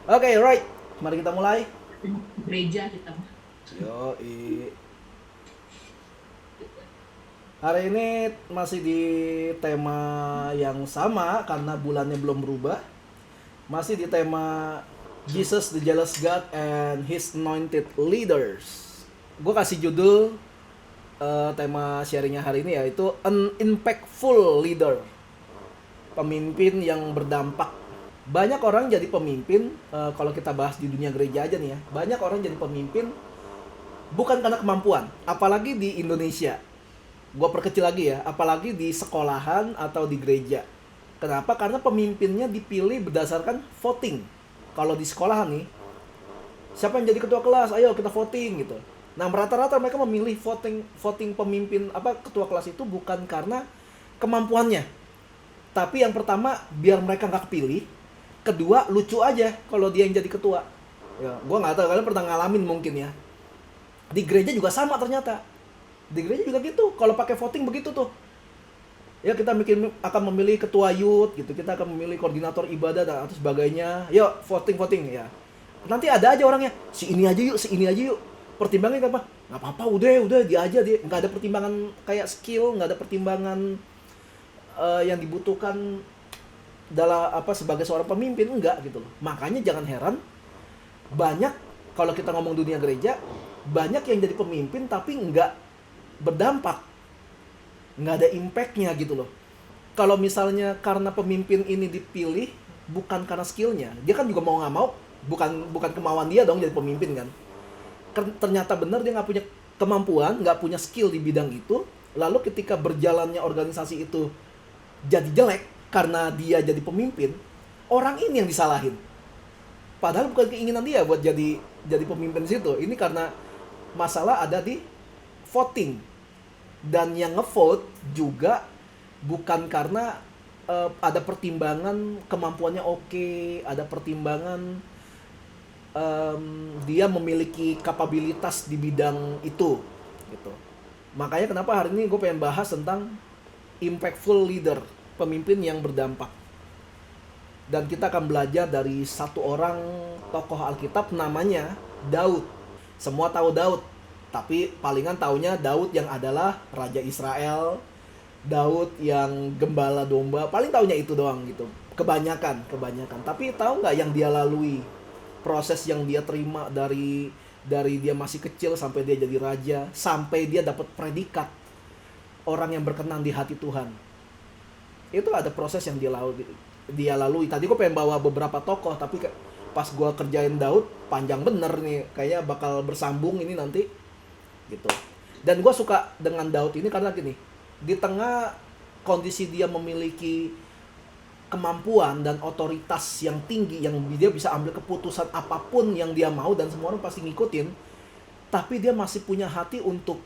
Oke, right. Mari kita mulai. Gereja kita mah. Yo, hari ini masih di tema yang sama karena bulannya belum berubah. Masih di tema Jesus the Jealous God and His Anointed Leaders. Gue kasih judul tema sharingnya hari ini yaitu An Impactful Leader. Pemimpin yang berdampak. Banyak orang jadi pemimpin, kalau kita bahas di dunia gereja aja nih ya. Banyak orang jadi pemimpin bukan karena kemampuan, apalagi di Indonesia. Gue perkecil lagi ya, apalagi di sekolahan atau di gereja. Kenapa? Karena pemimpinnya dipilih berdasarkan voting. Kalau di sekolahan nih, siapa yang jadi ketua kelas? Ayo kita voting gitu. Nah, rata-rata mereka memilih voting pemimpin ketua kelas itu bukan karena kemampuannya. Tapi yang pertama biar mereka nggak kepilih. Kedua lucu aja kalau dia yang jadi ketua. Ya, gue nggak tahu kalian pernah ngalamin mungkin ya. Di gereja juga sama ternyata. Di gereja juga gitu. Kalau pakai voting begitu tuh. Ya kita akan memilih ketua youth gitu. Kita akan memilih koordinator ibadah dan atau sebagainya. Yuk voting ya. Nanti ada aja orangnya. Si ini aja yuk, si ini aja yuk. Pertimbangannya apa? Nggak apa-apa, udah dia aja dia. Nggak ada pertimbangan kayak skill, nggak ada pertimbangan yang dibutuhkan dalam sebagai seorang pemimpin, enggak gitu loh. Makanya jangan heran banyak kalau kita ngomong dunia gereja banyak yang jadi pemimpin tapi nggak berdampak, nggak ada impactnya gitu loh. Kalau misalnya karena pemimpin ini dipilih bukan karena skillnya, dia kan juga mau nggak mau, bukan kemauan dia dong jadi pemimpin kan. Ternyata benar dia nggak punya kemampuan, nggak punya skill di bidang itu. Lalu ketika berjalannya organisasi itu jadi jelek karena dia jadi pemimpin, orang ini yang disalahin. Padahal bukan keinginan dia buat jadi pemimpin situ. Ini karena masalah ada di voting. Dan yang ngevote juga bukan karena ada pertimbangan kemampuannya oke, ada pertimbangan dia memiliki kapabilitas di bidang itu gitu. Makanya kenapa hari ini gue pengen bahas tentang impactful leader, pemimpin yang berdampak. Dan kita akan belajar dari satu orang tokoh Alkitab namanya Daud. Semua tahu Daud, tapi palingan taunya Daud yang adalah raja Israel, Daud yang gembala domba, paling taunya itu doang gitu. Kebanyakan. Tapi tahu nggak yang dia lalui, proses yang dia terima dari dia masih kecil sampai dia jadi raja, sampai dia dapat predikat orang yang berkenan di hati Tuhan. Itu ada proses yang dia lalui. Tadi gue pengen bawa beberapa tokoh, tapi pas gue kerjain Daud panjang bener nih, kayaknya bakal bersambung ini nanti gitu. Dan gue suka dengan Daud ini karena gini, di tengah kondisi dia memiliki kemampuan dan otoritas yang tinggi, yang dia bisa ambil keputusan apapun yang dia mau dan semua orang pasti ngikutin, tapi dia masih punya hati untuk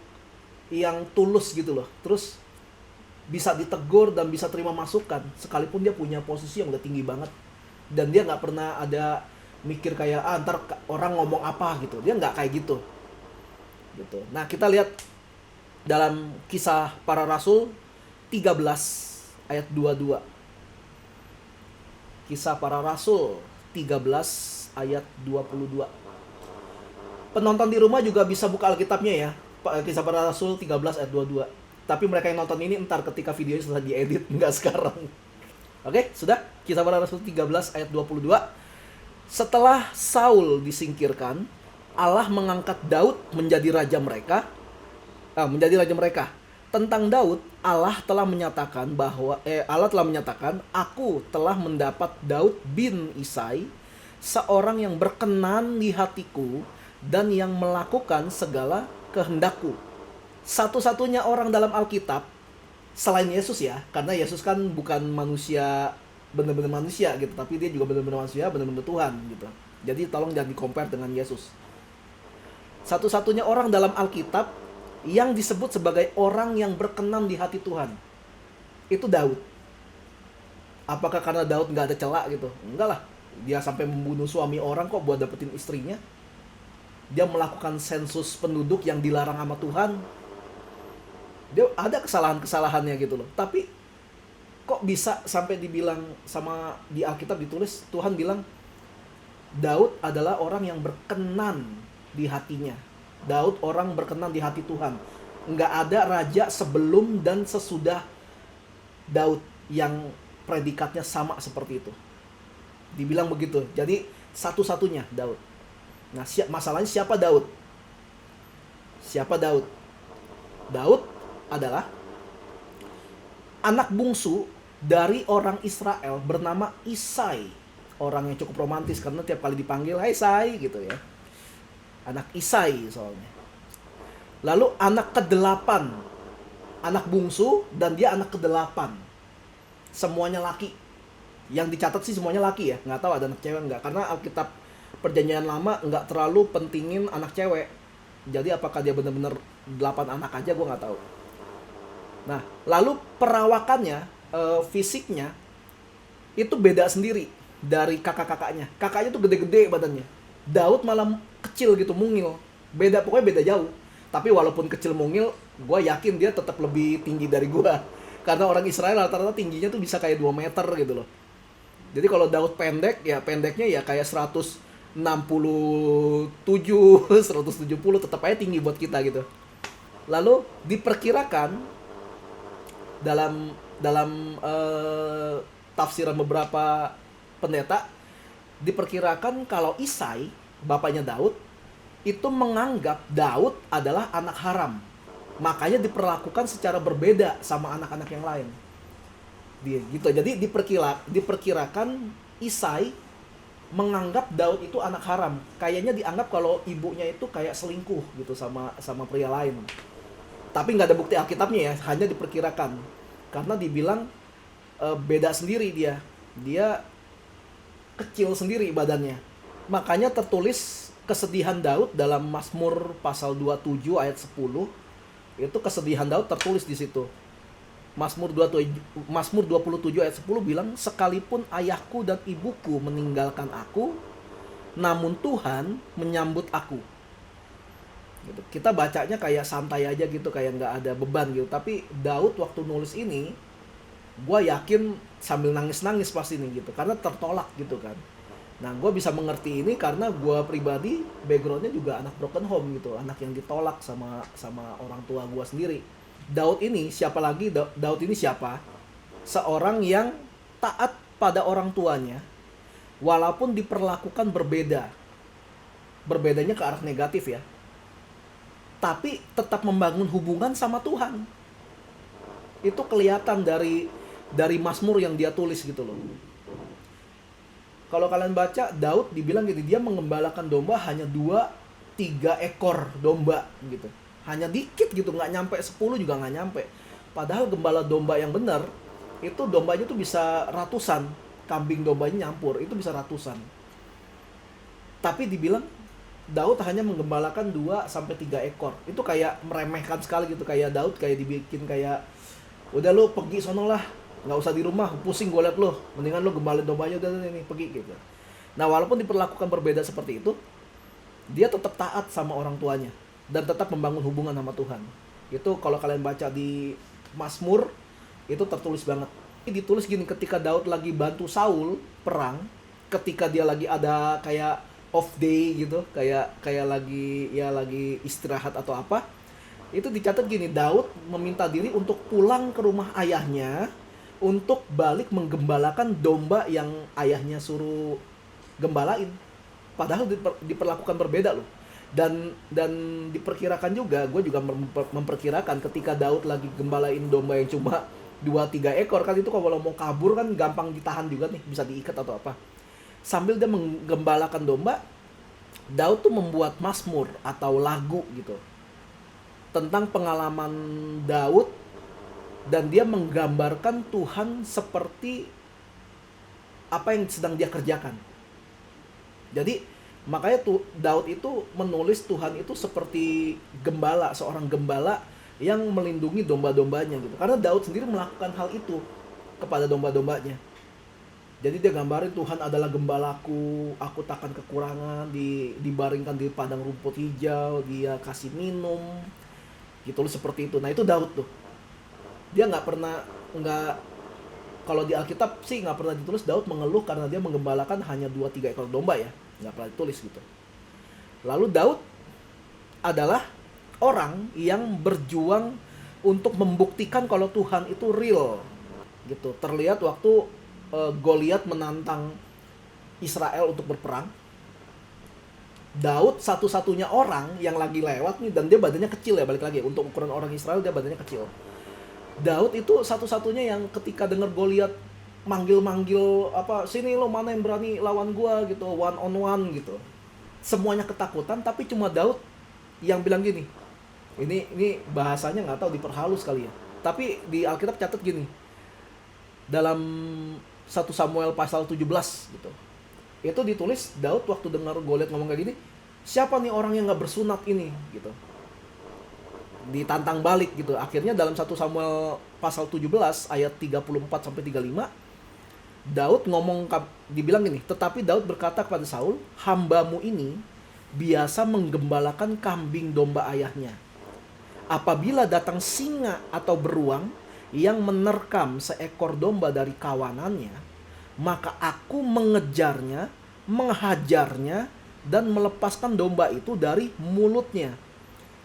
yang tulus gitu loh. Terus bisa ditegur dan bisa terima masukan sekalipun dia punya posisi yang udah tinggi banget, dan dia nggak pernah ada mikir kayak ntar orang ngomong apa gitu. Dia nggak kayak gitu. Nah, kita lihat dalam Kisah Para Rasul 13 ayat 22. Kisah Para Rasul 13 ayat 22. Penonton di rumah juga bisa buka Alkitabnya ya. Kisah Para Rasul 13 ayat 22. Tapi mereka yang nonton ini entar ketika videonya sudah diedit, nggak sekarang. Oke, sudah? Kisah Para Rasul 13 ayat 22. Setelah Saul disingkirkan, Allah mengangkat Daud menjadi raja mereka. Tentang Daud, Allah telah menyatakan aku telah mendapat Daud bin Isai, seorang yang berkenan di hatiku dan yang melakukan segala kehendakku. Satu-satunya orang dalam Alkitab selain Yesus ya, karena Yesus kan bukan manusia, benar-benar manusia gitu, tapi dia juga benar-benar manusia, benar-benar Tuhan gitu. Jadi tolong jangan di-compare dengan Yesus. Satu-satunya orang dalam Alkitab yang disebut sebagai orang yang berkenan di hati Tuhan itu Daud. Apakah karena Daud nggak ada celak gitu? Enggak lah. Dia sampai membunuh suami orang kok buat dapetin istrinya. Dia melakukan sensus penduduk yang dilarang sama Tuhan. Dia ada kesalahan-kesalahannya gitu loh. Tapi kok bisa sampai dibilang di Alkitab ditulis Tuhan bilang Daud adalah orang yang berkenan di hatinya. Daud orang berkenan di hati Tuhan. Nggak ada raja sebelum dan sesudah Daud yang predikatnya sama seperti itu. Dibilang begitu. Jadi satu-satunya Daud. Nah, masalahnya siapa Daud? Siapa Daud? Daud adalah anak bungsu dari orang Israel bernama Isai. Orang yang cukup romantis karena tiap kali dipanggil, "Hai Isai," gitu ya. Anak Isai soalnya. Lalu anak ke-8, anak bungsu dan dia anak ke-8. Semuanya laki. Yang dicatat sih semuanya laki ya, nggak tahu ada anak cewek nggak. Karena Alkitab Perjanjian Lama nggak terlalu pentingin anak cewek. Jadi apakah dia benar-benar 8 anak aja, gue nggak tahu. Nah, lalu perawakannya, fisiknya itu beda sendiri dari kakak-kakaknya. Kakaknya tuh gede-gede badannya. Daud malah kecil gitu, mungil. Beda, pokoknya beda jauh. Tapi walaupun kecil mungil, gue yakin dia tetap lebih tinggi dari gue. Karena orang Israel rata-rata tingginya tuh bisa kayak 2 meter gitu loh. Jadi kalau Daud pendek, ya pendeknya ya kayak 167, 170, tetap aja tinggi buat kita gitu. Lalu diperkirakan dalam dalam tafsiran beberapa pendeta, diperkirakan kalau Isai, bapaknya Daud, itu menganggap Daud adalah anak haram. Makanya diperlakukan secara berbeda sama anak-anak yang lain. Dia gitu. Jadi diperkirakan Isai menganggap Daud itu anak haram. Kayaknya dianggap kalau ibunya itu kayak selingkuh gitu sama pria lain. Tapi nggak ada bukti Alkitabnya ya, hanya diperkirakan. Karena dibilang beda sendiri dia. Dia kecil sendiri badannya. Makanya tertulis kesedihan Daud dalam Mazmur pasal 27 ayat 10. Itu kesedihan Daud tertulis di situ. Mazmur 27 ayat 10 bilang, "Sekalipun ayahku dan ibuku meninggalkan aku, namun Tuhan menyambut aku." Gitu. Kita bacanya kayak santai aja gitu, kayak nggak ada beban gitu. Tapi Daud waktu nulis ini, gue yakin sambil nangis-nangis pasti nih gitu, karena tertolak gitu kan. Nah, gue bisa mengerti ini karena gue pribadi backgroundnya juga anak broken home gitu, anak yang ditolak sama orang tua gue sendiri. Daud ini siapa lagi? Daud ini siapa? Seorang yang taat pada orang tuanya, walaupun diperlakukan berbeda. Berbedanya ke arah negatif ya. Tapi tetap membangun hubungan sama Tuhan. Itu kelihatan dari Mazmur yang dia tulis gitu loh. Kalau kalian baca, Daud dibilang gitu, dia mengembalakan domba hanya 2-3 ekor domba gitu. Hanya dikit gitu, nggak nyampe 10 juga nggak nyampe. Padahal gembala domba yang benar, itu dombanya tuh bisa ratusan. Kambing dombanya nyampur, itu bisa ratusan. Tapi dibilang Daud hanya menggembalakan 2-3 ekor. Itu kayak meremehkan sekali gitu. Kayak Daud kayak dibikin kayak, "Udah lu pergi sono lah, nggak usah di rumah, pusing gue liat lu. Mendingan lu gembalin dombanya, udah nih pergi," gitu. Nah, walaupun diperlakukan berbeda seperti itu, dia tetap taat sama orang tuanya dan tetap membangun hubungan sama Tuhan. Itu kalau kalian baca di Mazmur, itu tertulis banget. Ini ditulis gini, ketika Daud lagi bantu Saul perang, ketika dia lagi ada kayak off day gitu, kayak lagi istirahat atau apa, itu dicatat gini, Daud meminta diri untuk pulang ke rumah ayahnya untuk balik menggembalakan domba yang ayahnya suruh gembalain. Padahal diperlakukan berbeda loh. Dan diperkirakan juga, gue juga memperkirakan ketika Daud lagi gembalain domba yang cuma 2-3 ekor kan, itu kalau mau kabur kan gampang ditahan juga nih, bisa diikat atau apa. Sambil dia menggembalakan domba, Daud tuh membuat mazmur atau lagu gitu tentang pengalaman Daud, dan dia menggambarkan Tuhan seperti apa yang sedang dia kerjakan. Jadi makanya tuh Daud itu menulis Tuhan itu seperti gembala, seorang gembala yang melindungi domba-dombanya gitu. Karena Daud sendiri melakukan hal itu kepada domba-dombanya. Jadi dia gambarin Tuhan adalah gembalaku, aku takkan kekurangan, dibaringkan di padang rumput hijau, dia kasih minum, gitu loh, seperti itu. Nah itu Daud tuh. Dia kalau di Alkitab sih nggak pernah ditulis Daud mengeluh karena dia menggembalakan hanya 2-3 ekor domba ya. nggak pernah ditulis gitu. Lalu Daud adalah orang yang berjuang untuk membuktikan kalau Tuhan itu real gitu. Terlihat waktu Goliat menantang Israel untuk berperang. Daud satu-satunya orang yang lagi lewat nih, dan dia badannya kecil ya, balik lagi untuk ukuran orang Israel dia badannya kecil. Daud itu satu-satunya yang ketika dengar Goliat manggil-manggil apa, sini lo mana yang berani lawan gua gitu, one on one gitu. Semuanya ketakutan, tapi cuma Daud yang bilang gini. Ini bahasanya nggak tahu diperhalus kali ya. Tapi di Alkitab catat gini. Dalam 1 Samuel pasal 17 gitu. Itu ditulis Daud waktu dengar Goliat ngomong kayak gini, siapa nih orang yang nggak bersunat ini gitu. Ditantang balik gitu. Akhirnya dalam 1 Samuel pasal 17 ayat 34 sampai 35 Daud ngomong, dibilang gini, tetapi Daud berkata kepada Saul, hambamu ini biasa menggembalakan kambing domba ayahnya. Apabila datang singa atau beruang yang menerkam seekor domba dari kawanannya, maka aku mengejarnya, menghajarnya, dan melepaskan domba itu dari mulutnya.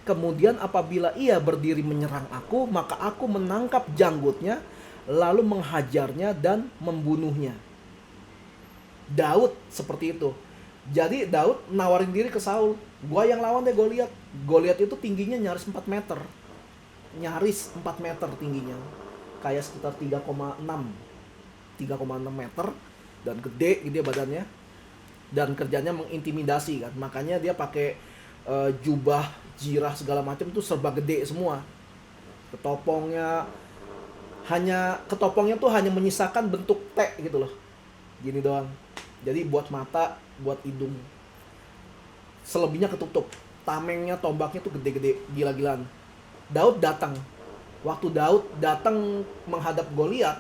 Kemudian apabila ia berdiri menyerang aku, maka aku menangkap janggutnya, lalu menghajarnya dan membunuhnya. Daud seperti itu. Jadi Daud nawarin diri ke Saul, gua yang lawan deh Goliat. Goliat itu tingginya nyaris 4 meter. Nyaris 4 meter tingginya. Kayak sekitar 3,6 meter, dan gede gitu badannya, dan kerjanya mengintimidasi kan. Makanya dia pakai jubah, jirah segala macam tuh serba gede semua. Ketopongnya tuh hanya menyisakan bentuk T gitu loh, gini doang. Jadi buat mata, buat hidung, selebihnya ketutup. Tamengnya, tombaknya tuh gede-gede, gila-gilaan. Daud datang. Waktu Daud datang menghadap Goliat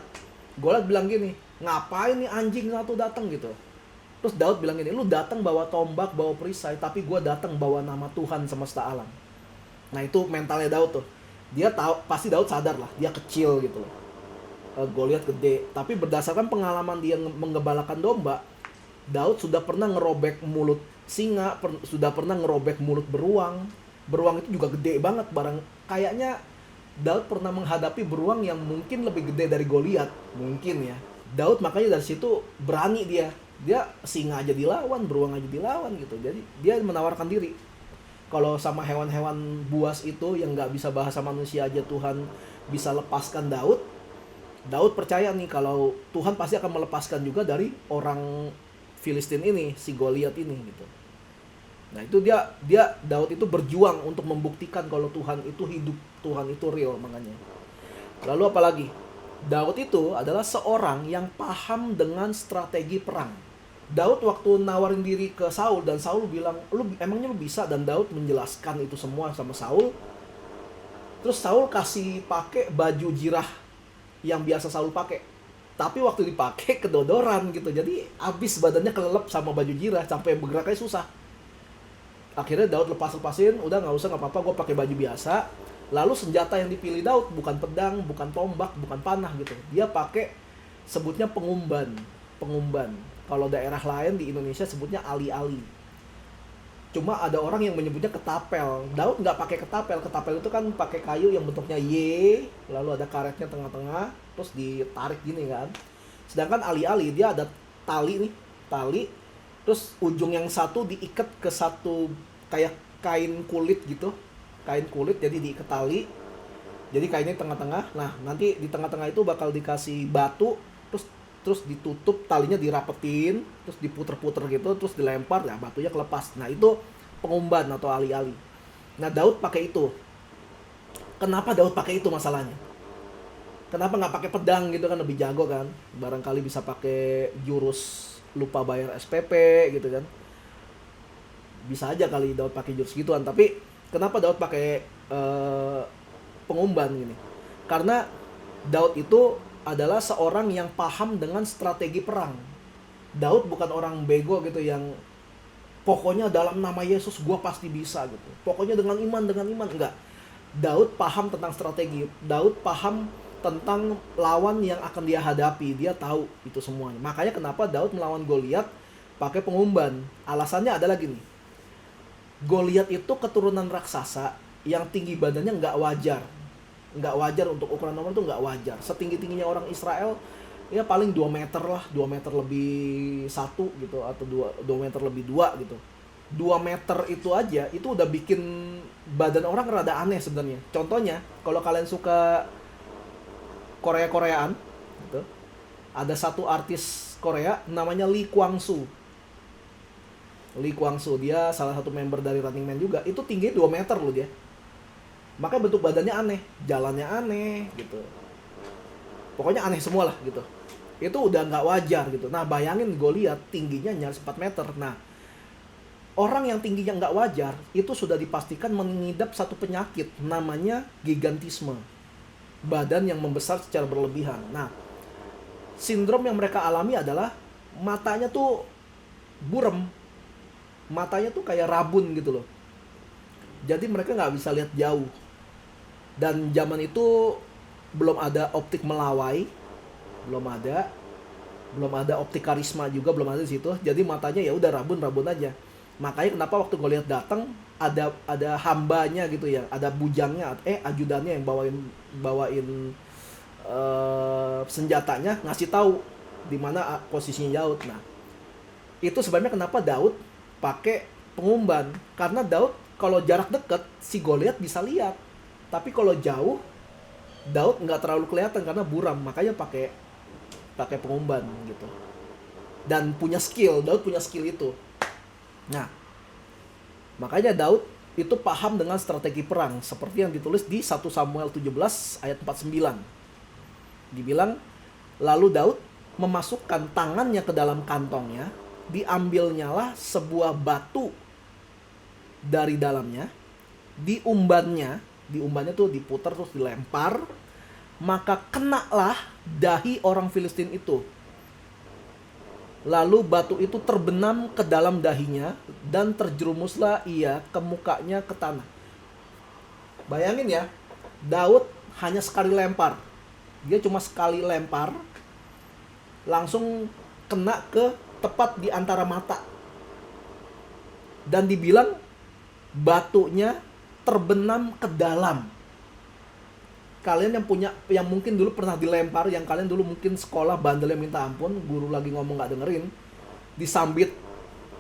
bilang gini, ngapain nih anjing satu datang gitu. Terus Daud bilang gini, lu datang bawa tombak, bawa perisai, tapi gue datang bawa nama Tuhan semesta alam. Nah itu mentalnya Daud tuh. Dia tahu, pasti Daud sadar lah, dia kecil gitu loh. Goliat gede, tapi berdasarkan pengalaman dia menggembalakan domba, Daud sudah pernah ngerobek mulut singa, sudah pernah ngerobek mulut beruang. Beruang itu juga gede banget, kayaknya Daud pernah menghadapi beruang yang mungkin lebih gede dari Goliat, mungkin ya. Daud makanya dari situ berani dia singa aja dilawan, beruang aja dilawan gitu. Jadi dia menawarkan diri. Kalau sama hewan-hewan buas itu yang nggak bisa bahasa manusia aja Tuhan bisa lepaskan Daud. Daud percaya nih kalau Tuhan pasti akan melepaskan juga dari orang Filistin ini, si Goliat ini gitu. Nah itu Daud itu berjuang untuk membuktikan kalau Tuhan itu hidup, Tuhan itu real makanya. Lalu apalagi? Daud itu adalah seorang yang paham dengan strategi perang. Daud waktu nawarin diri ke Saul, dan Saul bilang, emangnya lu bisa? Dan Daud menjelaskan itu semua sama Saul. Terus Saul kasih pakai baju jirah yang biasa Saul pakai. Tapi waktu dipakai kedodoran gitu. Jadi abis badannya kelelep sama baju jirah sampai bergeraknya susah. Akhirnya Daud lepasin, udah nggak usah, nggak apa-apa, gue pakai baju biasa. Lalu senjata yang dipilih Daud bukan pedang, bukan tombak, bukan panah gitu. Dia pakai, sebutnya pengumban. Kalau daerah lain di Indonesia sebutnya ali-ali. Cuma ada orang yang menyebutnya ketapel. Daud nggak pakai ketapel. Ketapel itu kan pakai kayu yang bentuknya Y, lalu ada karetnya tengah-tengah, terus ditarik gini kan. Sedangkan ali-ali dia ada tali, terus ujung yang satu diikat ke satu kayak kain kulit gitu. Kain kulit jadi diikat tali. Jadi kainnya tengah-tengah. Nah, nanti di tengah-tengah itu bakal dikasih batu, terus ditutup, talinya dirapetin, terus diputer-puter gitu, terus dilempar, ya batunya kelepas. Nah, itu pengumban atau ali-ali. Nah, Daud pakai itu. Kenapa Daud pakai itu masalahnya? Kenapa nggak pakai pedang gitu kan, lebih jago kan? Barangkali bisa pakai jurus lupa bayar SPP gitu kan. Bisa aja kali Daud pakai jurus gituan, tapi kenapa Daud pakai pengumban gini? Karena Daud itu adalah seorang yang paham dengan strategi perang. Daud bukan orang bego gitu yang pokoknya dalam nama Yesus gua pasti bisa gitu. Pokoknya dengan iman, enggak. Daud paham tentang strategi. Daud paham tentang lawan yang akan dia hadapi. Dia tahu itu semuanya. Makanya kenapa Daud melawan Goliat pakai pengumban. Alasannya adalah gini, Goliat itu keturunan raksasa yang tinggi badannya nggak wajar. Nggak wajar untuk ukuran nomor itu nggak wajar. Setinggi-tingginya orang Israel ya paling 2 meter lah, 2 meter lebih 1 gitu, atau 2 meter lebih 2 gitu. 2 meter itu aja itu udah bikin badan orang rada aneh sebenarnya. Contohnya, kalau kalian suka Korea-Koreaan gitu, ada satu artis Korea namanya Lee Kwang Soo. Lee Kwang Soo, dia salah satu member dari Running Man juga. Itu tinggi 2 meter loh dia. Makanya bentuk badannya aneh, jalannya aneh gitu. Pokoknya aneh semua lah gitu. Itu udah nggak wajar gitu. Nah bayangin Goliat tingginya nyaris 4 meter. Nah orang yang tingginya nggak wajar itu sudah dipastikan mengidap satu penyakit namanya gigantisme. Badan yang membesar secara berlebihan. Nah sindrom yang mereka alami adalah matanya tuh burem. Matanya tuh kayak rabun gitu loh. Jadi mereka nggak bisa lihat jauh. Dan zaman itu belum ada optik melawai, belum ada optik karisma juga, belum ada di situ. Jadi matanya ya udah rabun aja. Makanya kenapa waktu gue lihat datang ada hambanya gitu ya, ada bujangnya, ajudannya yang bawain senjatanya, ngasih tahu di mana posisinya Daud. Nah itu sebenarnya kenapa Daud pakai pengumban, karena Daud kalau jarak dekat si Goliat bisa lihat, tapi kalau jauh Daud nggak terlalu kelihatan karena buram, makanya pakai pengumban gitu. Dan Daud punya skill itu. Nah, makanya Daud itu paham dengan strategi perang seperti yang ditulis di 1 Samuel 17 ayat 49. Dibilang, lalu Daud memasukkan tangannya ke dalam kantongnya, diambilnyalah sebuah batu dari dalamnya, diumbannya tuh diputar terus dilempar, maka kenalah dahi orang Filistin itu. Lalu batu itu terbenam ke dalam dahinya dan terjerumuslah ia ke mukanya ke tanah. Bayangin ya, Daud hanya sekali lempar. Dia cuma sekali lempar, langsung kena ke tepat di antara mata. Dan dibilang batunya terbenam ke dalam. Kalian yang mungkin dulu pernah dilempar, yang kalian dulu mungkin sekolah bandelnya minta ampun, guru lagi ngomong nggak dengerin, disambit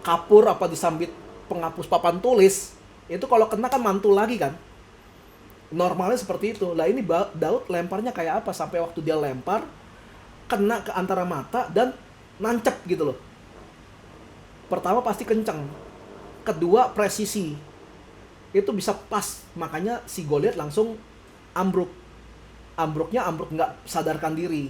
kapur apa disambit penghapus papan tulis, itu kalau kena kan mantul lagi kan. Normalnya seperti itu. Lah ini Daud lemparnya kayak apa, sampai waktu dia lempar kena ke antara mata dan nancep gitu loh. Pertama pasti kenceng, kedua presisi, itu bisa pas, makanya si Goliat langsung ambruk nggak sadarkan diri.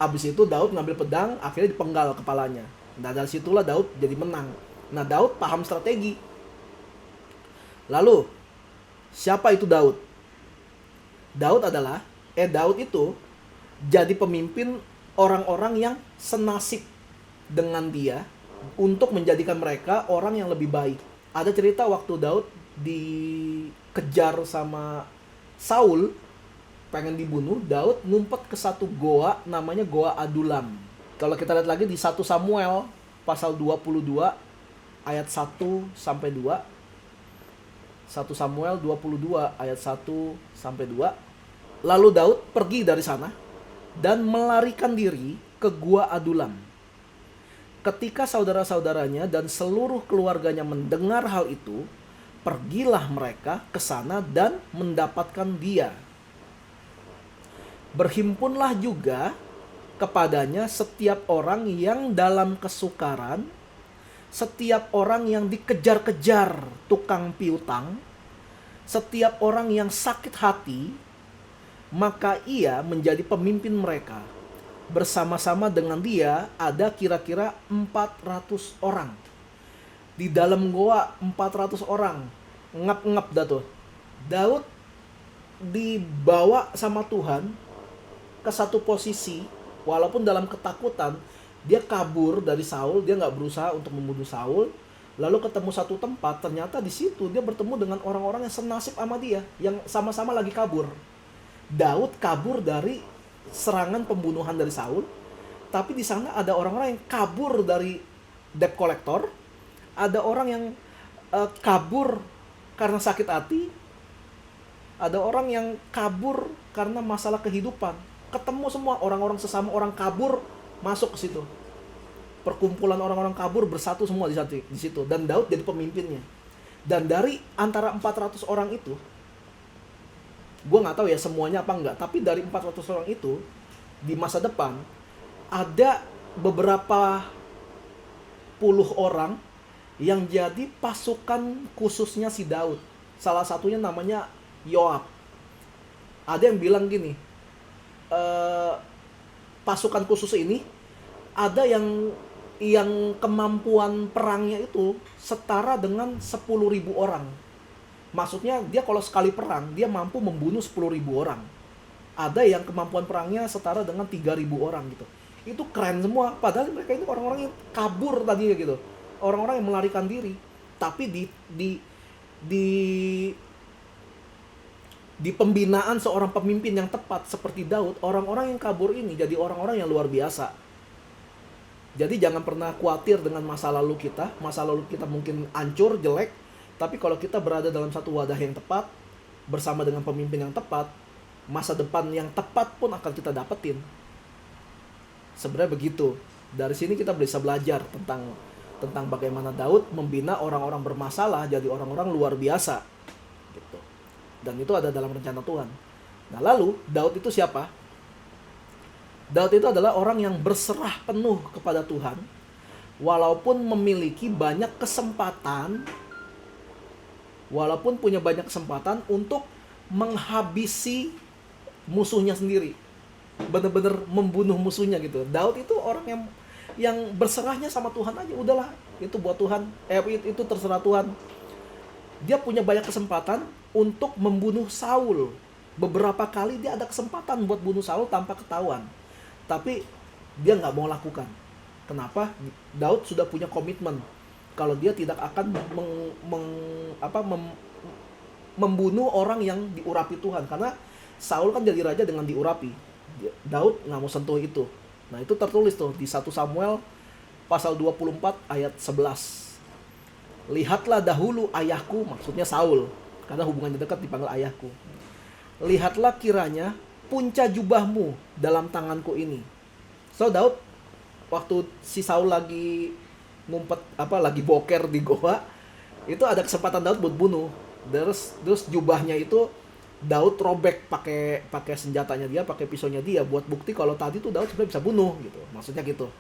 Abis itu Daud ngambil pedang, akhirnya dipenggal kepalanya. Nah dari situlah Daud jadi menang. Nah Daud paham strategi. Lalu siapa itu Daud? Daud itu jadi pemimpin orang-orang yang senasib dengan dia untuk menjadikan mereka orang yang lebih baik. Ada cerita waktu Daud dikejar sama Saul, pengen dibunuh, Daud ngumpet ke satu goa namanya Goa Adulam. Kalau kita lihat lagi di 1 Samuel pasal 22 ayat 1 sampai 2. 1 Samuel 22 ayat 1 sampai 2. Lalu Daud pergi dari sana dan melarikan diri ke Gua Adulam. Ketika saudara-saudaranya dan seluruh keluarganya mendengar hal itu, pergilah mereka ke sana dan mendapatkan dia. Berhimpunlah juga kepadanya setiap orang yang dalam kesukaran, setiap orang yang dikejar-kejar tukang piutang, setiap orang yang sakit hati, maka ia menjadi pemimpin mereka. Bersama-sama dengan dia ada kira-kira 400 orang. Di dalam goa 400 orang. Ngap-ngap dah tuh. Daud dibawa sama Tuhan ke satu posisi, walaupun dalam ketakutan, dia kabur dari Saul, dia nggak berusaha untuk membunuh Saul, lalu ketemu satu tempat, ternyata di situ dia bertemu dengan orang-orang yang senasib sama dia, yang sama-sama lagi kabur. Daud kabur dari serangan pembunuhan dari Saul, Tapi di sana ada orang-orang yang kabur dari debt collector, ada orang yang kabur karena sakit hati, ada orang yang kabur karena masalah kehidupan. Ketemu semua orang-orang sesama orang kabur masuk ke situ. Perkumpulan orang-orang kabur bersatu semua di situ, dan Daud jadi pemimpinnya. Dan dari antara 400 orang itu, gue nggak tahu ya semuanya apa enggak, tapi dari 400 orang itu di masa depan ada beberapa puluh orang yang jadi pasukan khususnya si Daud. Salah satunya namanya Yoab. Ada yang bilang gini, pasukan khusus ini ada yang kemampuan perangnya itu setara dengan 10.000 orang. Maksudnya dia kalau sekali perang dia mampu membunuh 10.000 orang. Ada yang kemampuan perangnya setara dengan 3.000 orang gitu. Itu keren semua. Padahal mereka itu orang-orang yang kabur tadinya gitu. Orang-orang yang melarikan diri. Tapi di pembinaan seorang pemimpin yang tepat seperti Daud, orang-orang yang kabur ini jadi orang-orang yang luar biasa. Jadi jangan pernah khawatir dengan masa lalu kita. Masa lalu kita mungkin hancur, jelek. Tapi kalau kita berada dalam satu wadah yang tepat, bersama dengan pemimpin yang tepat, masa depan yang tepat pun akan kita dapetin. Sebenarnya begitu. Dari sini kita bisa belajar tentang bagaimana Daud membina orang-orang bermasalah jadi orang-orang luar biasa. Gitu. Dan itu ada dalam rencana Tuhan. Nah lalu, Daud itu siapa? Daud itu adalah orang yang berserah penuh kepada Tuhan, walaupun memiliki banyak kesempatan, walaupun punya banyak kesempatan untuk menghabisi musuhnya sendiri, benar-benar membunuh musuhnya gitu. Daud itu orang yang berserahnya sama Tuhan aja, udahlah itu buat Tuhan, itu terserah Tuhan. Dia punya banyak kesempatan untuk membunuh Saul. Beberapa kali dia ada kesempatan buat bunuh Saul tanpa ketahuan. Tapi dia nggak mau lakukan. Kenapa? Daud sudah punya komitmen kalau dia tidak akan membunuh orang yang diurapi Tuhan. Karena Saul kan jadi raja dengan diurapi. Daud nggak mau sentuh itu. Nah itu tertulis tuh di 1 Samuel pasal 24 ayat 11. Lihatlah dahulu ayahku, maksudnya Saul, karena hubungannya dekat dipanggil ayahku. Lihatlah kiranya punca jubahmu dalam tanganku ini. So Daud waktu si Saul lagi ngumpet lagi boker di goa, itu ada kesempatan Daud buat bunuh. Terus jubahnya itu Daud robek pakai senjatanya dia, pakai pisaunya dia buat bukti kalau tadi tuh Daud sebenarnya bisa bunuh gitu. Maksudnya gitu.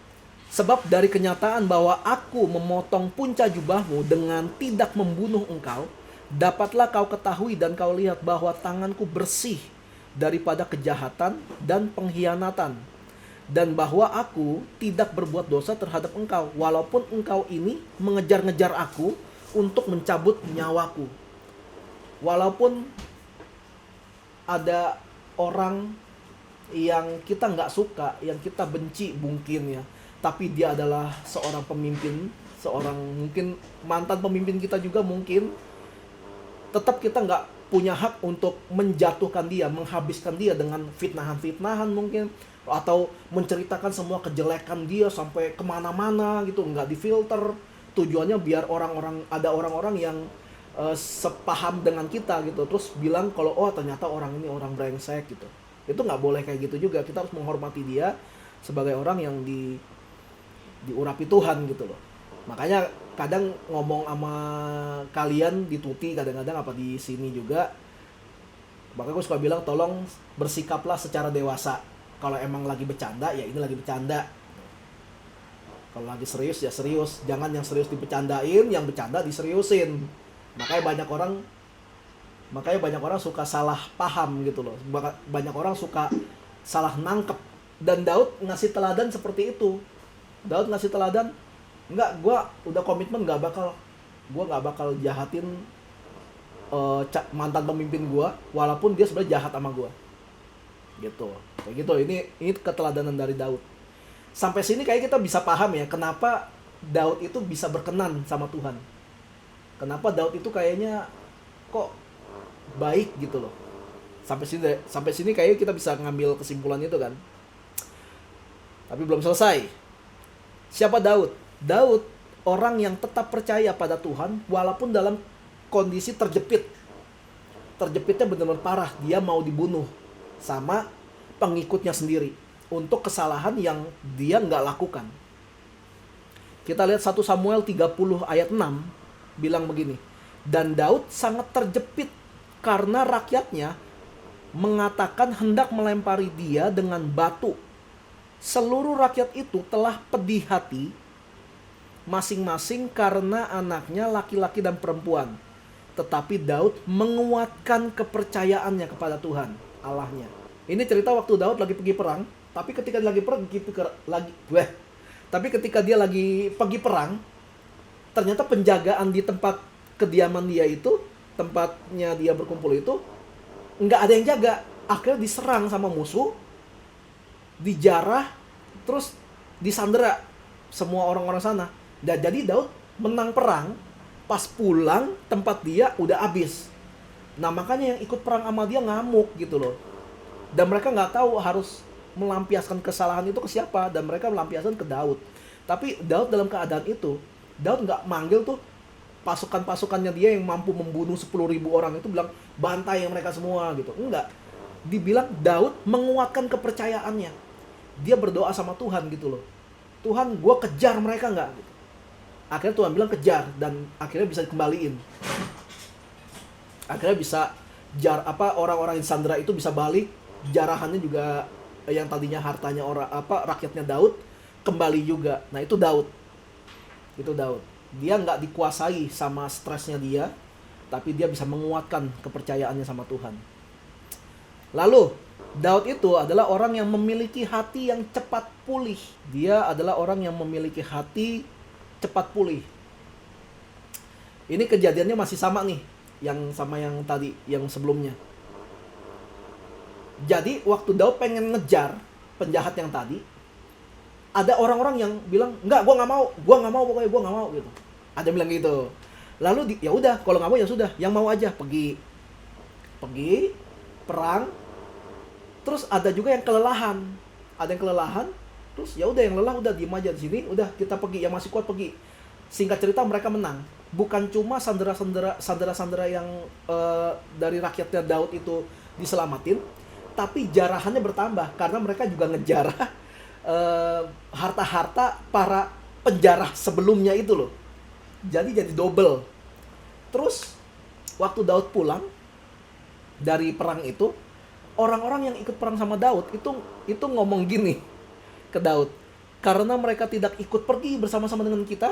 Sebab dari kenyataan bahwa aku memotong punca jubahmu dengan tidak membunuh engkau, dapatlah kau ketahui dan kau lihat bahwa tanganku bersih daripada kejahatan dan pengkhianatan, dan bahwa aku tidak berbuat dosa terhadap engkau, walaupun engkau ini mengejar-ngejar aku untuk mencabut nyawaku. Walaupun ada orang yang kita nggak suka, yang kita benci mungkin ya, tapi dia adalah seorang pemimpin, seorang mungkin mantan pemimpin kita juga mungkin, tetap kita nggak punya hak untuk menjatuhkan dia, menghabiskan dia dengan fitnahan-fitnahan mungkin, atau menceritakan semua kejelekan dia sampai kemana-mana gitu, nggak difilter. Tujuannya biar ada orang-orang yang sepaham dengan kita gitu, terus bilang kalau oh ternyata orang ini orang brengsek gitu. Itu nggak boleh kayak gitu juga. Kita harus menghormati dia sebagai orang yang diurapi Tuhan gitu loh. Makanya kadang ngomong sama kalian di Tuti kadang-kadang apa di sini juga, makanya gue suka bilang tolong bersikaplah secara dewasa. Kalau emang lagi bercanda ya ini lagi bercanda, kalau lagi serius ya serius. Jangan yang serius dibercandain, yang bercanda diseriusin. Makanya banyak orang suka salah paham gitu loh. Banyak orang suka salah nangkep. Dan Daud ngasih teladan seperti itu. Daud ngasih teladan, enggak, gue udah komitmen gak bakal jahatin mantan pemimpin gue, walaupun dia sebenarnya jahat sama gue. Gitu. Kayak gitu. Ini keteladanan dari Daud. Sampai sini kayak kita bisa paham ya kenapa Daud itu bisa berkenan sama Tuhan. Kenapa Daud itu kayaknya kok baik gitu loh. Sampai sini kayak kita bisa ngambil kesimpulan itu kan. Tapi belum selesai. Siapa Daud? Daud orang yang tetap percaya pada Tuhan walaupun dalam kondisi terjepit. Terjepitnya benar-benar parah. Dia mau dibunuh sama pengikutnya sendiri untuk kesalahan yang dia nggak lakukan. Kita lihat 1 Samuel 30 ayat 6 bilang begini. Dan Daud sangat terjepit karena rakyatnya mengatakan hendak melempari dia dengan batu. Seluruh rakyat itu telah pedih hati masing-masing karena anaknya laki-laki dan perempuan. Tetapi Daud menguatkan kepercayaannya kepada Tuhan Allahnya. Ini cerita waktu Daud lagi pergi perang, tapi ketika dia lagi pergi perang, ternyata penjagaan di tempat kediaman dia itu, tempatnya dia berkumpul itu, nggak ada yang jaga. Akhirnya diserang sama musuh, dijarah, terus disandera semua orang-orang sana. Dan jadi Daud menang perang, pas pulang tempat dia udah habis. Nah makanya yang ikut perang sama dia ngamuk gitu loh. Dan mereka nggak tahu harus melampiaskan kesalahan itu ke siapa, dan mereka melampiaskan ke Daud. Tapi Daud dalam keadaan itu, Daud nggak manggil tuh pasukan-pasukannya dia yang mampu membunuh 10.000 orang itu, bilang bantai yang mereka semua gitu. Enggak. Dibilang Daud menguatkan kepercayaannya. Dia berdoa sama Tuhan gitu loh. Tuhan, gue kejar mereka nggak? Gitu. Akhirnya Tuhan bilang kejar, dan akhirnya bisa dikembaliin. Akhirnya bisa orang-orang yang sandera itu bisa balik, jarahannya juga yang tadinya hartanya rakyatnya Daud kembali juga. Nah itu Daud. Dia nggak dikuasai sama stresnya dia, tapi dia bisa menguatkan kepercayaannya sama Tuhan. Lalu Daud itu adalah orang yang memiliki hati yang cepat pulih. Dia adalah orang yang memiliki hati cepat pulih. Ini kejadiannya masih sama nih, yang sama yang tadi, yang sebelumnya. Jadi waktu Daud pengen ngejar penjahat yang tadi, ada orang-orang yang bilang, enggak, gue nggak mau, pokoknya gue nggak mau gitu. Ada yang bilang gitu. Lalu ya udah, kalau nggak mau ya sudah, yang mau aja pergi perang. Terus ada juga yang kelelahan, terus ya udah yang lelah udah diem aja di sini, udah kita pergi, yang masih kuat pergi. Singkat cerita mereka menang. Bukan cuma sandera-sandera yang dari rakyatnya Daud itu diselamatin, tapi jarahannya bertambah karena mereka juga ngejarah harta-harta para penjarah sebelumnya itu loh. Jadi double. Terus waktu Daud pulang dari perang itu, orang-orang yang ikut perang sama Daud itu ngomong gini ke Daud, karena mereka tidak ikut pergi bersama-sama dengan kita,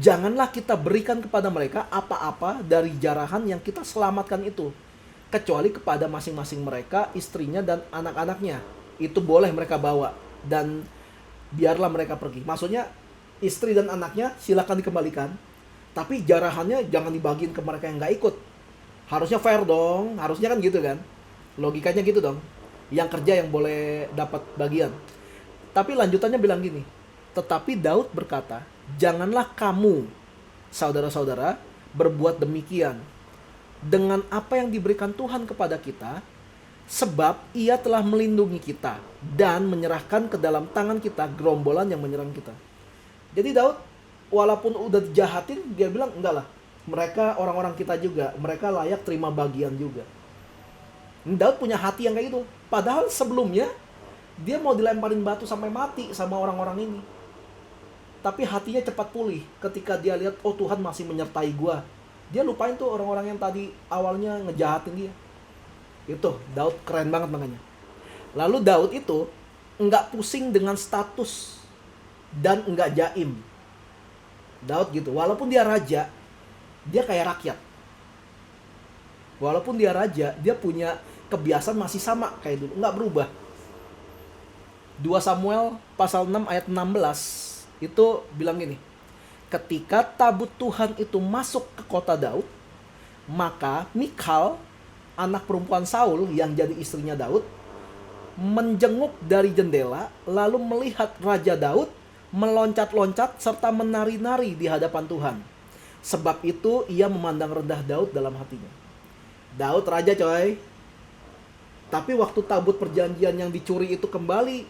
janganlah kita berikan kepada mereka apa-apa dari jarahan yang kita selamatkan itu, kecuali kepada masing-masing mereka, istrinya dan anak-anaknya. Itu boleh mereka bawa, dan biarlah mereka pergi. Maksudnya istri dan anaknya silakan dikembalikan, tapi jarahannya jangan dibagiin ke mereka yang gak ikut. Harusnya fair dong, harusnya kan gitu kan, logikanya gitu dong. Yang kerja yang boleh dapat bagian. Tapi lanjutannya bilang gini, tetapi Daud berkata, janganlah kamu, saudara-saudara, berbuat demikian dengan apa yang diberikan Tuhan kepada kita, sebab ia telah melindungi kita dan menyerahkan ke dalam tangan kita gerombolan yang menyerang kita. Jadi Daud walaupun udah dijahatin, dia bilang enggak lah, mereka orang-orang kita juga, mereka layak terima bagian juga. Daud punya hati yang kayak gitu. Padahal sebelumnya dia mau dilemparin batu sampai mati sama orang-orang ini. Tapi hatinya cepat pulih ketika dia lihat, oh Tuhan masih menyertai gua. Dia lupain tuh orang-orang yang tadi awalnya ngejahatin dia. Itu Daud keren banget makanya. Lalu Daud itu nggak pusing dengan status dan nggak jaim. Daud gitu, walaupun dia raja, dia kayak rakyat. Walaupun dia raja, dia punya kebiasaan masih sama kayak dulu, nggak berubah. 2 Samuel pasal 6 ayat 16 itu bilang gini, ketika tabut Tuhan itu masuk ke kota Daud, maka Michal, anak perempuan Saul yang jadi istrinya Daud, menjenguk dari jendela lalu melihat Raja Daud meloncat-loncat serta menari-nari di hadapan Tuhan. Sebab itu ia memandang rendah Daud dalam hatinya. Daud raja coy. Tapi waktu tabut perjanjian yang dicuri itu kembali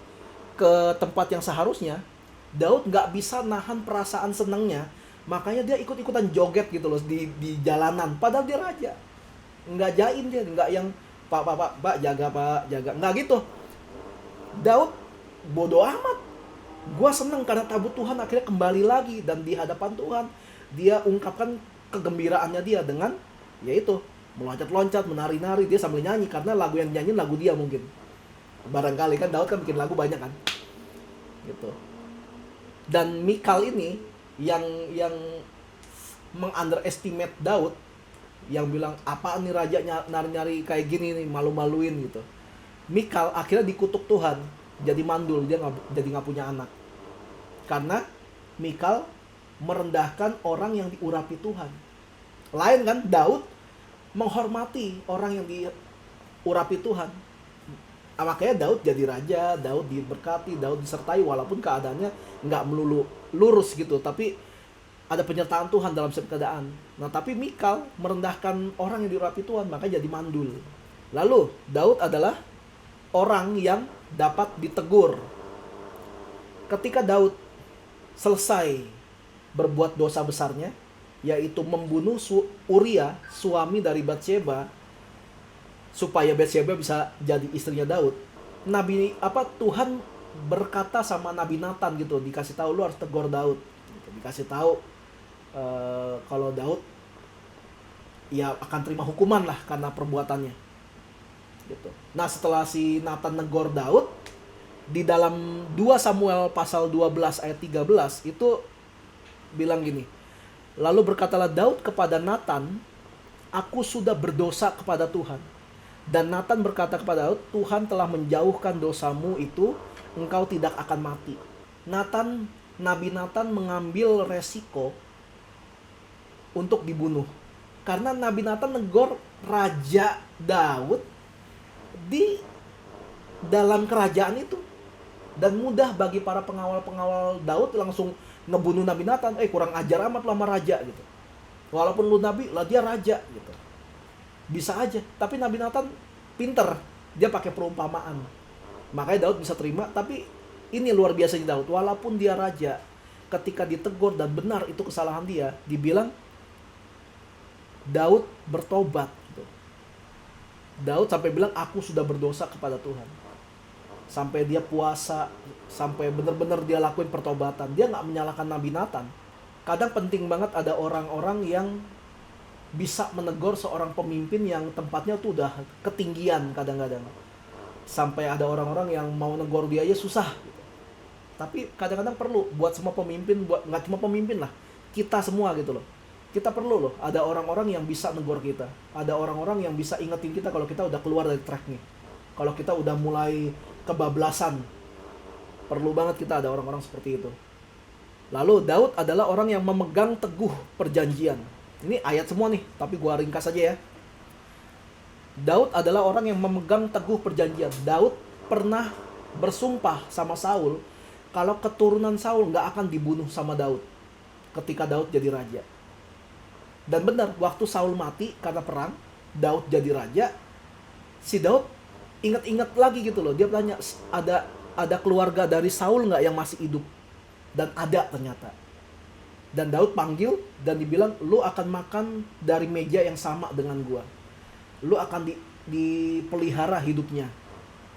ke tempat yang seharusnya, Daud nggak bisa nahan perasaan senangnya, makanya dia ikut-ikutan joget gitu loh di jalanan, padahal dia raja. Nggak jaim dia, nggak yang pak jaga, nggak gitu. Daud bodoh amat. Gua seneng karena tabut Tuhan akhirnya kembali lagi, dan di hadapan Tuhan dia ungkapkan kegembiraannya dia dengan yaitu meloncat-loncat, menari-nari, dia sambil nyanyi karena lagu yang nyanyiin lagu dia mungkin. Barangkali kan Daud kan bikin lagu banyak kan. Gitu. Dan Mikal ini yang mengunderestimate Daud, yang bilang apaan nih raja nyari-nyari kayak gini nih, malu-maluin gitu. Mikal akhirnya dikutuk Tuhan, jadi mandul, dia nggak punya anak. Karena Mikal merendahkan orang yang diurapi Tuhan. Lain kan, Daud menghormati orang yang diurapi Tuhan. Makanya Daud jadi raja, Daud diberkati, Daud disertai walaupun keadaannya nggak melulu lurus gitu, tapi ada penyertaan Tuhan dalam setiap keadaan. Nah, tapi Mikal merendahkan orang yang diurapi Tuhan, makanya jadi mandul. Lalu Daud adalah orang yang dapat ditegur. Ketika Daud selesai berbuat dosa besarnya, yaitu membunuh Uria, suami dari Batsheba, supaya Batsheba bisa jadi istrinya Daud. Tuhan berkata sama Nabi Nathan gitu, dikasih tahu lu harus tegur Daud. Gitu. Dikasih tahu kalau Daud ya akan terima hukuman lah karena perbuatannya. Gitu. Nah, setelah si Nathan negor Daud, di dalam 2 Samuel pasal 12 ayat 13 itu bilang gini. Lalu berkatalah Daud kepada Nathan, aku sudah berdosa kepada Tuhan. Dan Nathan berkata kepada Daud, Tuhan telah menjauhkan dosamu itu, engkau tidak akan mati. Nabi Nathan mengambil resiko untuk dibunuh. Karena Nabi Nathan negor Raja Daud di dalam kerajaan itu. Dan mudah bagi para pengawal-pengawal Daud langsung ngebunuh Nabi Nathan. Kurang ajar amat lama raja gitu. Walaupun lu nabi, lah dia raja gitu. Bisa aja. Tapi Nabi Nathan pinter. Dia pakai perumpamaan. Makanya Daud bisa terima. Tapi ini luar biasanya Daud. Walaupun dia raja, ketika ditegur dan benar itu kesalahan dia, dibilang Daud bertobat gitu. Daud sampai bilang aku sudah berdosa kepada Tuhan. Sampai dia puasa, sampai benar-benar dia lakuin pertobatan. Dia nggak menyalahkan Nabi Nathan. Kadang penting banget ada orang-orang yang bisa menegur seorang pemimpin yang tempatnya tuh udah ketinggian kadang-kadang. Sampai ada orang-orang yang mau negor dia aja susah gitu. Tapi kadang-kadang perlu buat semua pemimpin, nggak cuma pemimpin lah, kita semua gitu loh. Kita perlu loh, ada orang-orang yang bisa negor kita. Ada orang-orang yang bisa ingetin kita kalau kita udah keluar dari track nih. Kalau kita udah mulai kebablasan. Perlu banget kita ada orang-orang seperti itu. Lalu Daud adalah orang yang memegang teguh perjanjian. Ini ayat semua nih, tapi gua ringkas aja ya. Daud adalah orang yang memegang teguh perjanjian. Daud pernah bersumpah sama Saul kalau keturunan Saul nggak akan dibunuh sama Daud ketika Daud jadi raja. Dan benar, waktu Saul mati karena perang, Daud jadi raja. Si Daud ingat-ingat lagi gitu loh. Dia tanya, ada keluarga dari Saul nggak yang masih hidup? Dan ada ternyata. Dan Daud panggil dan dibilang, lu akan makan dari meja yang sama dengan gua. Lu akan dipelihara hidupnya.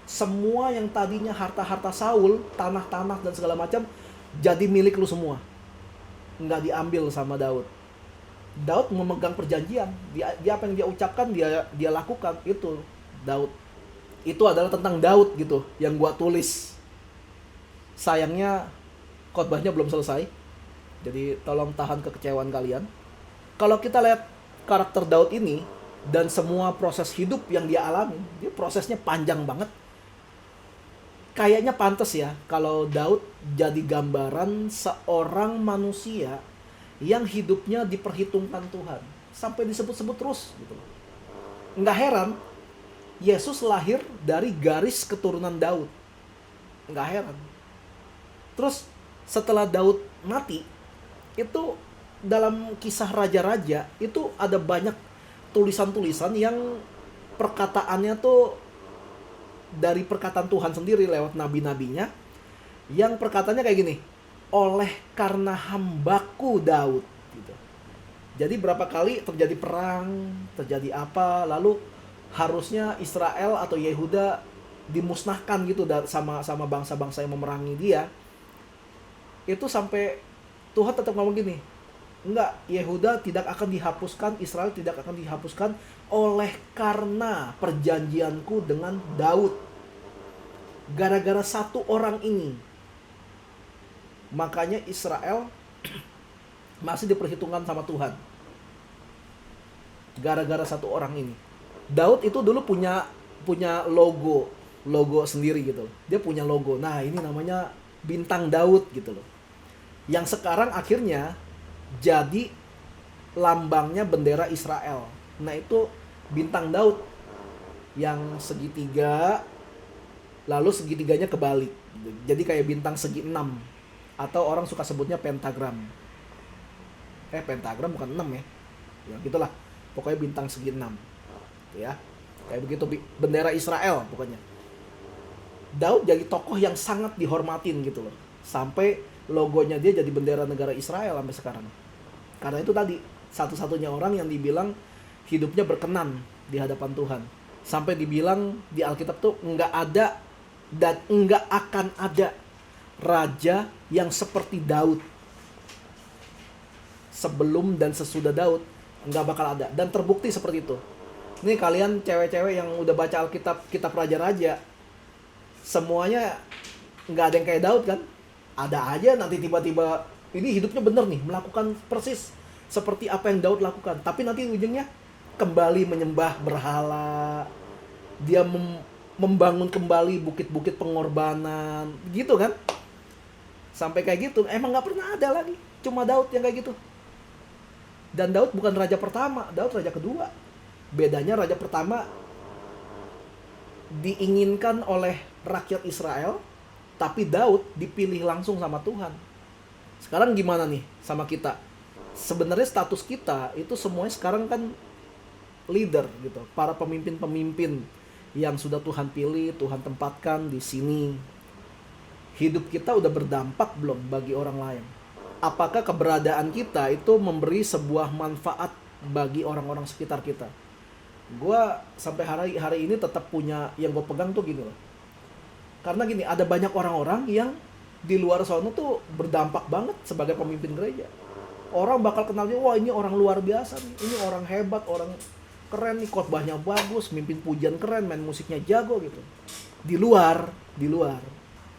Semua yang tadinya harta-harta Saul, tanah-tanah dan segala macam, jadi milik lu semua. Nggak diambil sama Daud. Daud memegang perjanjian. Dia apa yang dia ucapkan, dia lakukan. Itu Daud. Itu adalah tentang Daud gitu, yang gua tulis. Sayangnya khotbahnya belum selesai. Jadi tolong tahan kekecewaan kalian. Kalau kita lihat karakter Daud ini dan semua proses hidup yang dia alami, dia prosesnya panjang banget. Kayaknya pantas ya kalau Daud jadi gambaran seorang manusia yang hidupnya diperhitungkan Tuhan. Sampai disebut-sebut terus gitu. Nggak heran Yesus lahir dari garis keturunan Daud. Nggak heran. Terus setelah Daud mati, itu dalam kisah raja-raja itu ada banyak tulisan-tulisan yang perkataannya tuh dari perkataan Tuhan sendiri lewat nabi-nabinya, Yang perkataannya kayak gini, oleh karena hambaku Daud gitu. Jadi berapa kali terjadi perang, terjadi apa, lalu harusnya Israel atau Yehuda dimusnahkan gitu sama bangsa-bangsa yang memerangi dia. Itu sampai Tuhan tetap ngomong gini, enggak, Yehuda tidak akan dihapuskan, Israel tidak akan dihapuskan oleh karena perjanjianku dengan Daud. Gara-gara satu orang ini, makanya Israel masih diperhitungkan sama Tuhan. Gara-gara satu orang ini. Daud itu dulu punya logo sendiri gitu. Dia punya logo. Nah, ini namanya bintang Daud gitu loh. Yang sekarang akhirnya jadi lambangnya bendera Israel. Nah, itu bintang Daud yang segitiga, lalu segitiganya kebalik. Jadi kayak bintang segi 6, atau orang suka sebutnya pentagram. Pentagram bukan 6 ya. Ya gitulah. Pokoknya bintang segi 6. Ya. Kayak begitu bendera Israel pokoknya. Daud jadi tokoh yang sangat dihormatin gitu loh. Sampai logonya dia jadi bendera negara Israel sampai sekarang. Karena itu tadi satu-satunya orang yang dibilang hidupnya berkenan di hadapan Tuhan. Sampai dibilang di Alkitab tuh nggak ada dan nggak akan ada raja yang seperti Daud. Sebelum dan sesudah Daud nggak bakal ada. Dan terbukti seperti itu. Nih kalian cewek-cewek yang udah baca Alkitab, kitab raja-raja, semuanya nggak ada yang kayak Daud kan? Ada aja nanti tiba-tiba ini hidupnya bener nih, melakukan persis seperti apa yang Daud lakukan. Tapi nanti ujungnya kembali menyembah berhala. Dia membangun kembali bukit-bukit pengorbanan, gitu kan? Sampai kayak gitu, emang nggak pernah ada lagi. Cuma Daud yang kayak gitu. Dan Daud bukan raja pertama, Daud raja kedua. Bedanya raja pertama diinginkan oleh rakyat Israel, tapi Daud dipilih langsung sama Tuhan. Sekarang gimana nih sama kita? Sebenarnya status kita itu semuanya sekarang kan leader gitu, para pemimpin-pemimpin yang sudah Tuhan pilih, Tuhan tempatkan di sini. Hidup kita udah berdampak belum bagi orang lain? Apakah keberadaan kita itu memberi sebuah manfaat bagi orang-orang sekitar kita? Gue sampai hari ini tetap punya, yang gue pegang tuh gini loh. Karena gini, ada banyak orang-orang yang di luar sana tuh berdampak banget sebagai pemimpin gereja. Orang bakal kenal dia, wah ini orang luar biasa nih, ini orang hebat, orang keren nih, khotbahnya bagus, mimpin pujian keren, main musiknya jago gitu. Di luar.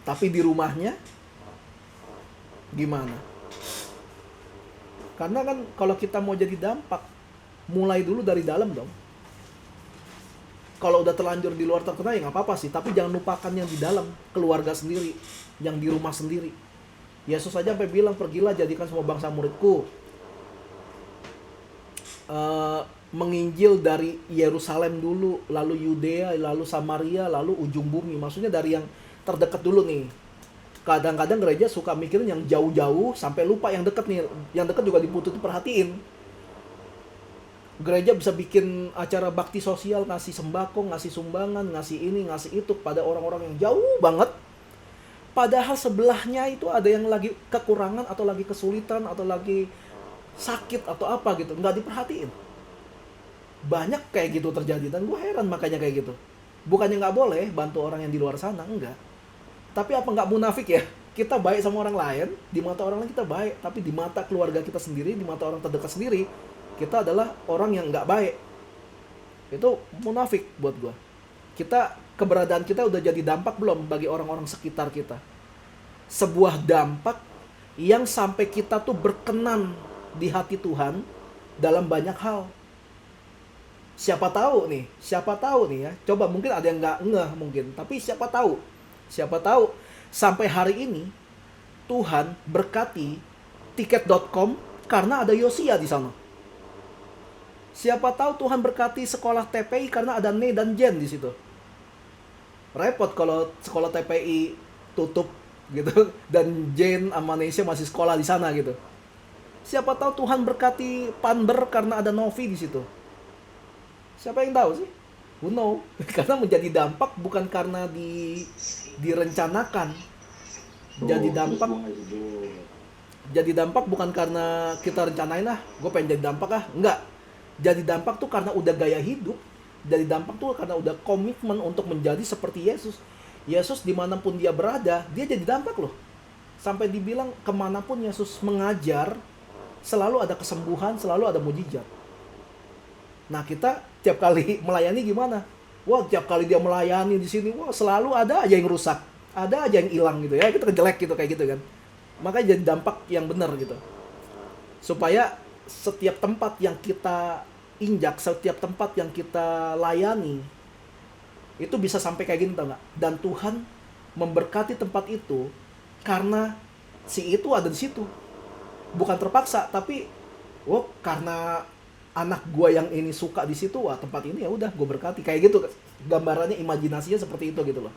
Tapi di rumahnya gimana? Karena kan kalau kita mau jadi dampak, mulai dulu dari dalam dong. Kalau udah terlanjur di luar terkenal ya nggak apa-apa sih, tapi jangan lupakan yang di dalam, keluarga sendiri, yang di rumah sendiri. Yesus aja sampai bilang, pergilah jadikan semua bangsa muridku. Menginjil dari Yerusalem dulu, lalu Yudea, lalu Samaria, lalu ujung bumi. Maksudnya dari yang terdekat dulu nih. Kadang-kadang gereja suka mikirin yang jauh-jauh sampai lupa yang dekat nih. Yang dekat juga diperhatiin. Gereja bisa bikin acara bakti sosial, ngasih sembako, ngasih sumbangan, ngasih ini, ngasih itu pada orang-orang yang jauh banget. Padahal sebelahnya itu ada yang lagi kekurangan atau lagi kesulitan atau lagi sakit atau apa gitu, nggak diperhatiin. Banyak kayak gitu terjadi dan gue heran makanya kayak gitu. Bukannya nggak boleh bantu orang yang di luar sana, enggak. Tapi apa nggak munafik ya? Kita baik sama orang lain, di mata orang lain kita baik, tapi di mata keluarga kita sendiri, di mata orang terdekat sendiri, kita adalah orang yang nggak baik. Itu munafik buat gue. Keberadaan kita udah jadi dampak belum bagi orang-orang sekitar kita? Sebuah dampak yang sampai kita tuh berkenan di hati Tuhan dalam banyak hal. Siapa tahu nih ya. Coba mungkin ada yang nggak ngeh mungkin, tapi siapa tahu sampai hari ini Tuhan berkati tiket.com karena ada Yosia di sana. Siapa tahu Tuhan berkati sekolah TPI karena ada Ne dan Jen di situ. Repot kalau sekolah TPI tutup gitu dan Jen sama Nesya masih sekolah di sana gitu. Siapa tahu Tuhan berkati Panber karena ada Novi di situ. Siapa yang tahu sih? Who know? Karena menjadi dampak bukan karena direncanakan, Jadi dampak bukan karena kita rencanain gue pengen jadi dampak enggak. Jadi dampak tuh karena udah gaya hidup. Jadi dampak tuh karena udah komitmen untuk menjadi seperti Yesus. Yesus dimanapun dia berada, dia jadi dampak loh. Sampai dibilang kemanapun Yesus mengajar, selalu ada kesembuhan, selalu ada mujizat. Nah kita tiap kali melayani gimana? Wah tiap kali dia melayani di sini, wah selalu ada aja yang rusak, ada aja yang hilang gitu ya, kita jelek gitu kayak gitu kan. Makanya jadi dampak yang benar gitu. Supaya setiap tempat yang kita injak, setiap tempat yang kita layani, itu bisa sampai kayak gini tau gak? Dan Tuhan memberkati tempat itu karena si itu ada di situ. Bukan terpaksa, tapi karena anak gue yang ini suka di situ, wah tempat ini ya udah gue berkati. Kayak gitu gambarannya, imajinasinya seperti itu gitu loh.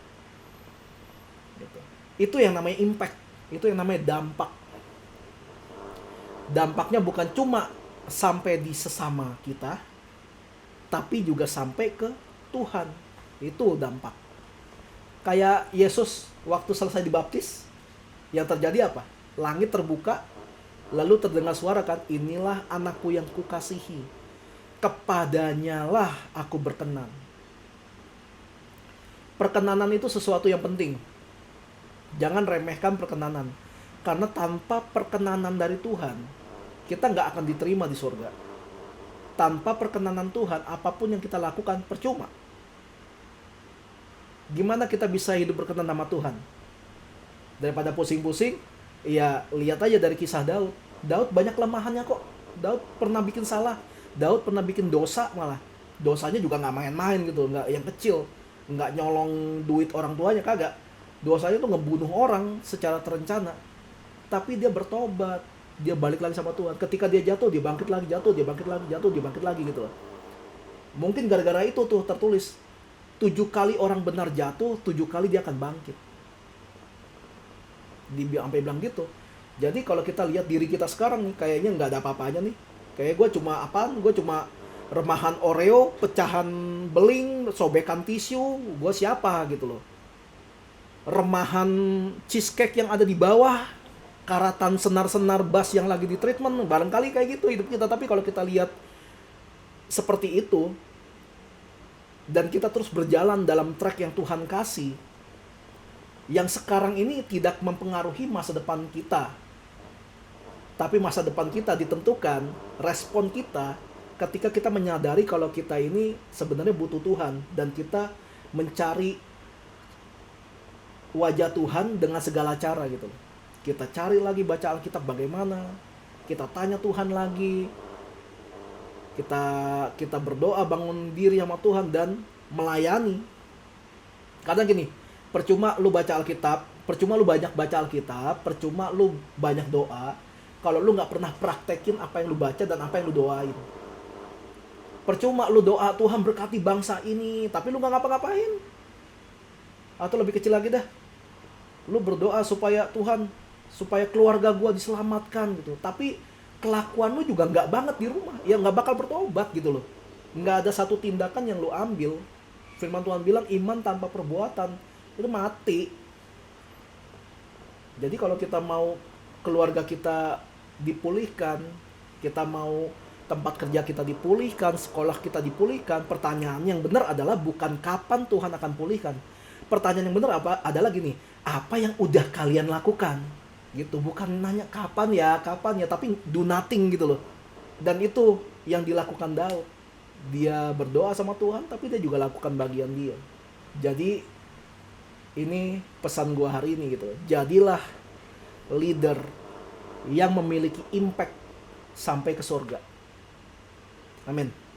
Gitu. Itu yang namanya impact, itu yang namanya dampak. Dampaknya bukan cuma sampai di sesama kita, tapi juga sampai ke Tuhan. Itu dampak. Kayak Yesus waktu selesai dibaptis, yang terjadi apa? Langit terbuka, lalu terdengar suara kan, inilah anakku yang kukasihi, kepadanya lah aku berkenan. Perkenanan itu sesuatu yang penting. Jangan remehkan perkenanan. Karena tanpa perkenanan dari Tuhan, kita nggak akan diterima di surga. Tanpa perkenanan Tuhan, apapun yang kita lakukan percuma. Gimana kita bisa hidup berkenan sama Tuhan? Daripada pusing-pusing, ya lihat aja dari kisah Daud. Daud banyak kelemahannya kok. Daud pernah bikin salah. Daud pernah bikin dosa malah. Dosanya juga nggak main-main gitu, nggak yang kecil. Nggak nyolong duit orang tuanya, kagak. Dosanya tuh ngebunuh orang secara terencana. Tapi dia bertobat. Dia balik lagi sama Tuhan. Ketika dia jatuh, dia bangkit lagi, jatuh, dia bangkit lagi, jatuh, dia bangkit lagi gitu loh. Mungkin gara-gara itu tuh tertulis 7 kali orang benar jatuh, 7 kali dia akan bangkit. Sampai bilang gitu. Jadi kalau kita lihat diri kita sekarang nih, kayaknya nggak ada apa-apanya nih. Kayak gue cuma apaan? Gue cuma remahan Oreo, pecahan beling, sobekan tisu. Gue siapa gitu loh. Remahan cheesecake yang ada di bawah, karatan senar-senar bass yang lagi di treatment, barangkali kayak gitu hidup kita. Tapi kalau kita lihat seperti itu, dan kita terus berjalan dalam track yang Tuhan kasih, yang sekarang ini tidak mempengaruhi masa depan kita. Tapi masa depan kita ditentukan respon kita ketika kita menyadari kalau kita ini sebenarnya butuh Tuhan. Dan kita mencari wajah Tuhan dengan segala cara gitu. Kita cari lagi baca Alkitab bagaimana, kita tanya Tuhan lagi, kita berdoa bangun diri sama Tuhan dan melayani. Kadang gini, percuma lu baca Alkitab, percuma lu banyak baca Alkitab, percuma lu banyak doa, kalau lu nggak pernah praktekin apa yang lu baca dan apa yang lu doain. Percuma lu doa Tuhan berkati bangsa ini, tapi lu nggak ngapa-ngapain. Atau lebih kecil lagi dah, lu berdoa supaya Tuhan, supaya keluarga gua diselamatkan gitu, tapi kelakuan lu juga nggak banget di rumah, ya nggak bakal bertobat gitu loh. Nggak ada satu tindakan yang lu ambil. Firman Tuhan bilang iman tanpa perbuatan itu mati. Jadi kalau kita mau keluarga kita dipulihkan, kita mau tempat kerja kita dipulihkan, sekolah kita dipulihkan, pertanyaan yang benar adalah bukan kapan Tuhan akan pulihkan. Pertanyaan yang benar adalah gini, apa yang udah kalian lakukan? Gitu, bukan nanya kapan ya, tapi do nothing gitu loh. Dan itu yang dilakukan Daud. Dia berdoa sama Tuhan, tapi dia juga lakukan bagian dia. Jadi ini pesan gua hari ini gitu. Jadilah leader yang memiliki impact sampai ke surga. Amin.